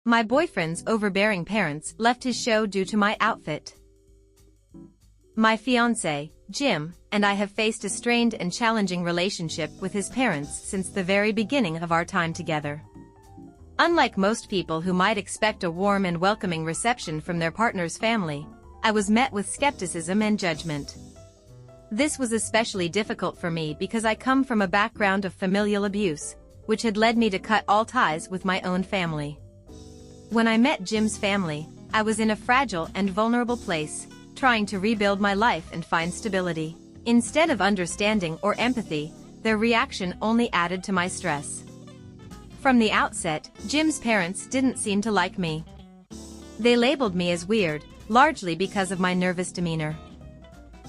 My boyfriend's overbearing parents left his show due to my outfit. My fiancé, Jim, and I have faced a strained and challenging relationship with his parents since the very beginning of our time together. Unlike most people who might expect a warm and welcoming reception from their partner's family, I was met with skepticism and judgment. This was especially difficult for me because I come from a background of familial abuse, which had led me to cut all ties with my own family. When I met Jim's family, I was in a fragile and vulnerable place, trying to rebuild my life and find stability. Instead of understanding or empathy, their reaction only added to my stress. From the outset, Jim's parents didn't seem to like me. They labeled me as weird, largely because of my nervous demeanor.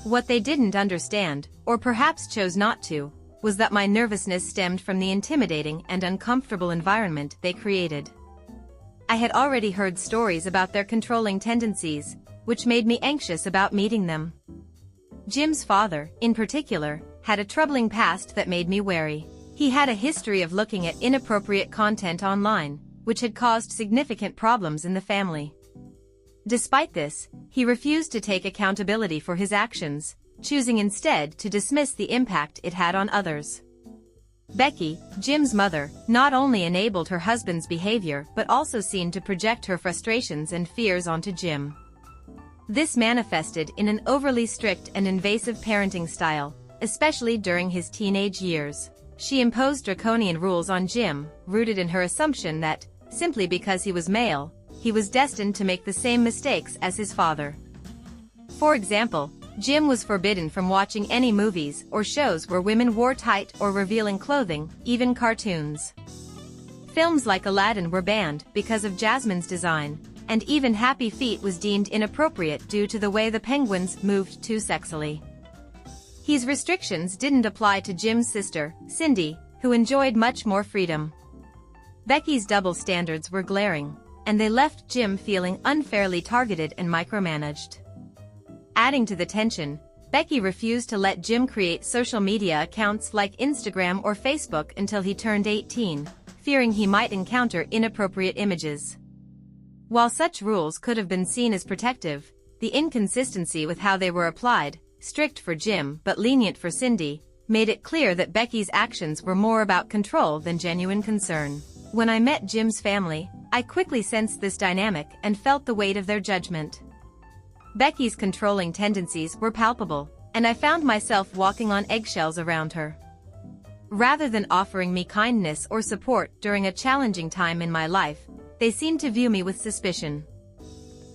What they didn't understand, or perhaps chose not to, was that my nervousness stemmed from the intimidating and uncomfortable environment they created. I had already heard stories about their controlling tendencies, which made me anxious about meeting them. Jim's father, in particular, had a troubling past that made me wary. He had a history of looking at inappropriate content online, which had caused significant problems in the family. Despite this, he refused to take accountability for his actions, choosing instead to dismiss the impact it had on others. Becky, Jim's mother, not only enabled her husband's behavior but also seemed to project her frustrations and fears onto Jim. This manifested in an overly strict and invasive parenting style, especially during his teenage years. She imposed draconian rules on Jim, rooted in her assumption that, simply because he was male, he was destined to make the same mistakes as his father. For example, Jim was forbidden from watching any movies or shows where women wore tight or revealing clothing, even cartoons. Films like Aladdin were banned because of Jasmine's design, and even Happy Feet was deemed inappropriate due to the way the penguins moved too sexily. These restrictions didn't apply to Jim's sister, Cindy, who enjoyed much more freedom. Becky's double standards were glaring, and they left Jim feeling unfairly targeted and micromanaged. Adding to the tension, Becky refused to let Jim create social media accounts like Instagram or Facebook until he turned 18, fearing he might encounter inappropriate images. While such rules could have been seen as protective, the inconsistency with how they were applied, strict for Jim but lenient for Cindy, made it clear that Becky's actions were more about control than genuine concern. When I met Jim's family, I quickly sensed this dynamic and felt the weight of their judgment. Becky's controlling tendencies were palpable, and I found myself walking on eggshells around her. Rather than offering me kindness or support during a challenging time in my life, they seemed to view me with suspicion.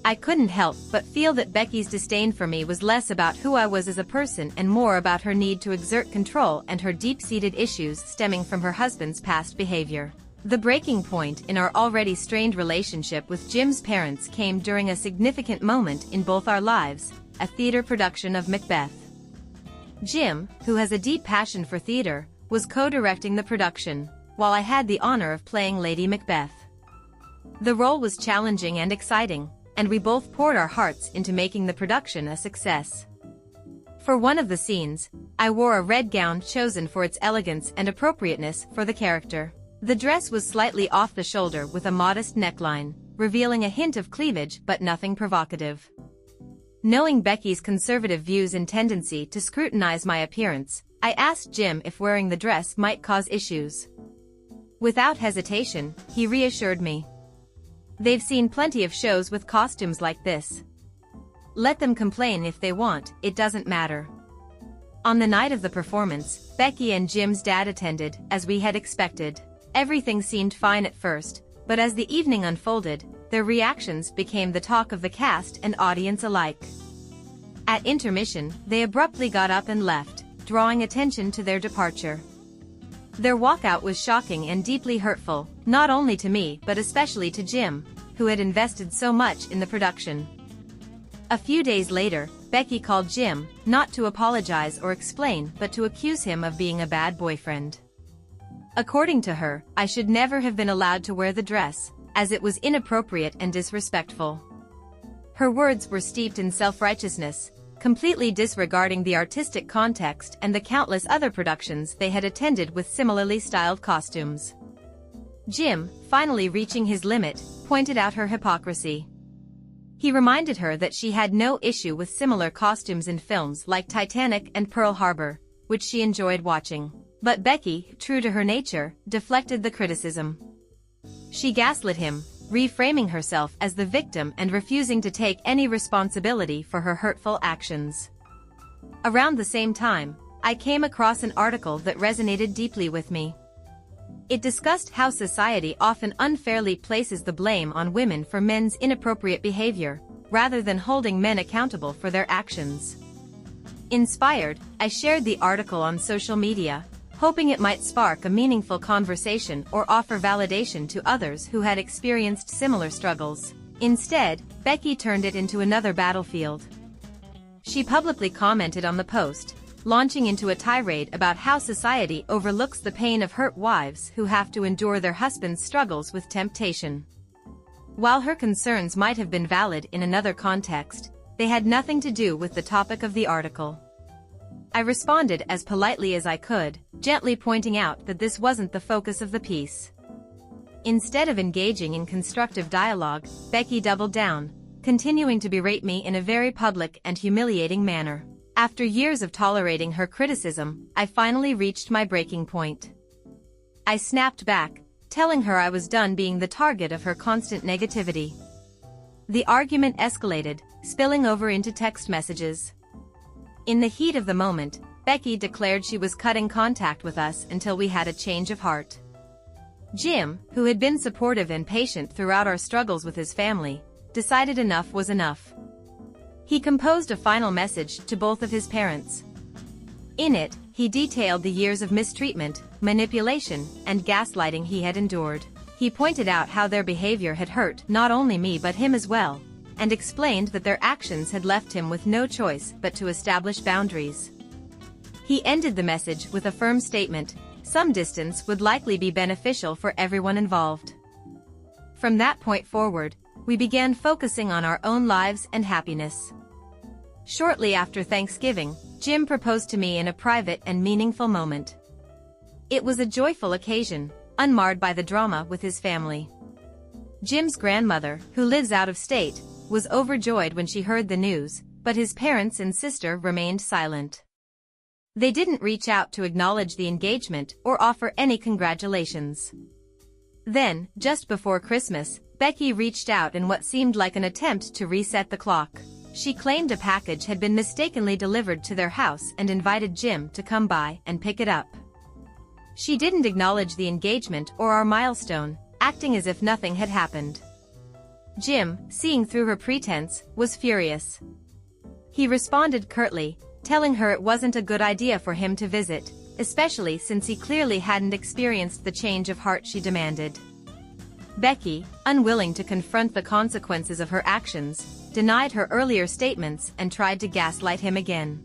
I couldn't help but feel that Becky's disdain for me was less about who I was as a person and more about her need to exert control and her deep-seated issues stemming from her husband's past behavior. The breaking point in our already strained relationship with Jim's parents came during a significant moment in both our lives, a theater production of Macbeth. Jim, who has a deep passion for theater, was co-directing the production, while I had the honor of playing Lady Macbeth. The role was challenging and exciting, and we both poured our hearts into making the production a success. For one of the scenes, I wore a red gown chosen for its elegance and appropriateness for the character. The dress was slightly off the shoulder with a modest neckline, revealing a hint of cleavage but nothing provocative. Knowing Becky's conservative views and tendency to scrutinize my appearance, I asked Jim if wearing the dress might cause issues. Without hesitation, he reassured me. They've seen plenty of shows with costumes like this. Let them complain if they want, it doesn't matter. On the night of the performance, Becky and Jim's dad attended, as we had expected. Everything seemed fine at first, but as the evening unfolded, their reactions became the talk of the cast and audience alike. At intermission, they abruptly got up and left, drawing attention to their departure. Their walkout was shocking and deeply hurtful, not only to me but especially to Jim, who had invested so much in the production. A few days later, Becky called Jim, not to apologize or explain but to accuse him of being a bad boyfriend. According to her, I should never have been allowed to wear the dress, as it was inappropriate and disrespectful. Her words were steeped in self-righteousness, completely disregarding the artistic context and the countless other productions they had attended with similarly styled costumes. Jim, finally reaching his limit, pointed out her hypocrisy. He reminded her that she had no issue with similar costumes in films like Titanic and Pearl Harbor, which she enjoyed watching. But Becky, true to her nature, deflected the criticism. She gaslit him, reframing herself as the victim and refusing to take any responsibility for her hurtful actions. Around the same time, I came across an article that resonated deeply with me. It discussed how society often unfairly places the blame on women for men's inappropriate behavior, rather than holding men accountable for their actions. Inspired, I shared the article on social media, hoping it might spark a meaningful conversation or offer validation to others who had experienced similar struggles. Instead, Becky turned it into another battlefield. She publicly commented on the post, launching into a tirade about how society overlooks the pain of hurt wives who have to endure their husbands' struggles with temptation. While her concerns might have been valid in another context, they had nothing to do with the topic of the article. I responded as politely as I could, gently pointing out that this wasn't the focus of the piece. Instead of engaging in constructive dialogue, Becky doubled down, continuing to berate me in a very public and humiliating manner. After years of tolerating her criticism, I finally reached my breaking point. I snapped back, telling her I was done being the target of her constant negativity. The argument escalated, spilling over into text messages. In the heat of the moment, Becky declared she was cutting contact with us until we had a change of heart. Jim, who had been supportive and patient throughout our struggles with his family, decided enough was enough. He composed a final message to both of his parents. In it, he detailed the years of mistreatment, manipulation, and gaslighting he had endured. He pointed out how their behavior had hurt not only me but him as well, and explained that their actions had left him with no choice but to establish boundaries. He ended the message with a firm statement: some distance would likely be beneficial for everyone involved. From that point forward, we began focusing on our own lives and happiness. Shortly after Thanksgiving, Jim proposed to me in a private and meaningful moment. It was a joyful occasion, unmarred by the drama with his family. Jim's grandmother, who lives out of state, was overjoyed when she heard the news, but his parents and sister remained silent. They didn't reach out to acknowledge the engagement or offer any congratulations. Then, just before Christmas, Becky reached out in what seemed like an attempt to reset the clock. She claimed a package had been mistakenly delivered to their house and invited Jim to come by and pick it up. She didn't acknowledge the engagement or our milestone, acting as if nothing had happened. Jim, seeing through her pretense, was furious. He responded curtly, telling her it wasn't a good idea for him to visit, especially since he clearly hadn't experienced the change of heart she demanded. Becky, unwilling to confront the consequences of her actions, denied her earlier statements and tried to gaslight him again.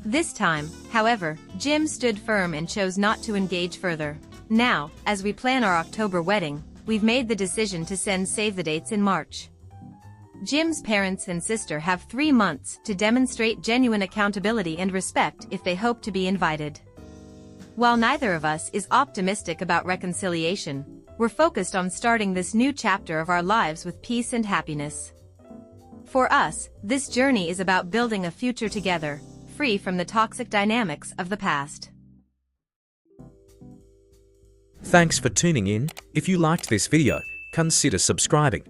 This time, however, Jim stood firm and chose not to engage further. Now, as we plan our October wedding, we've made the decision to send save-the-dates in March. Jim's parents and sister have 3 months to demonstrate genuine accountability and respect if they hope to be invited. While neither of us is optimistic about reconciliation, we're focused on starting this new chapter of our lives with peace and happiness. For us, this journey is about building a future together, free from the toxic dynamics of the past. Thanks for tuning in. If you liked this video, consider subscribing.